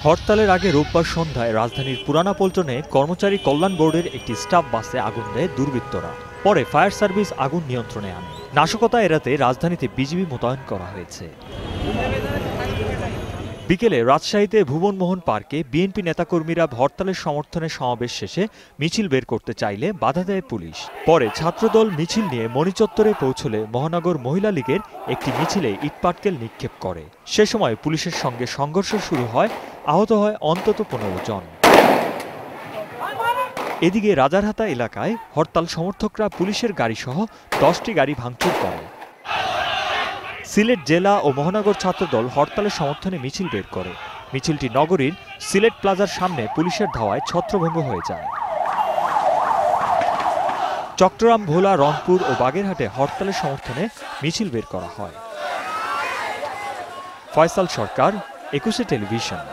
হরতালের আগে রোববার সন্ধ্যায় রাজধানীর পুরানা পল্টনে কর্মচারী কল্যাণ বোর্ডের একটি স্টাফ বাসে আগুন দেয় দুর্বৃত্তরা। পরে ফায়ার সার্ভিস আগুন নিয়ন্ত্রণে আনে। নাশকতা এড়াতে রাজধানীতে বিজিবি মোতায়েন করা হয়েছে। বিকেলে রাজশাহীতে ভুবনমোহন পার্কে বিএনপি নেতাকর্মীরা হরতালের সমর্থনে সমাবেশ শেষে মিছিল বের করতে চাইলে বাধা দেয় পুলিশ। পরে ছাত্রদল মিছিল নিয়ে মণিচত্বরে পৌঁছলে মহানগর মহিলা লীগের একটি মিছিলে ইটপাটকেল নিক্ষেপ করে। সে সময় পুলিশের সঙ্গে সংঘর্ষ শুরু হয়, আহত হয় অন্তত 15 জন। এদিকে রাজারহাতা এলাকায় হরতাল সমর্থকরা পুলিশের গাড়িসহ 10টি গাড়ি ভাঙচুর করে। সিলেট জেলা ও মহানগর ছাত্রদল হরতালের সমর্থনে মিছিল বের করে। মিছিলটি নগরীর সিলেট প্লাজার সামনে পুলিশের ধাওয়ায় ছত্রভঙ্গ হয়ে যায়। চট্টগ্রাম, ভোলা, রংপুর ও বাগেরহাটে হরতালের সমর্থনে মিছিল বের করা হয়। ফয়সাল সরকার, 21 টেলিভিশন।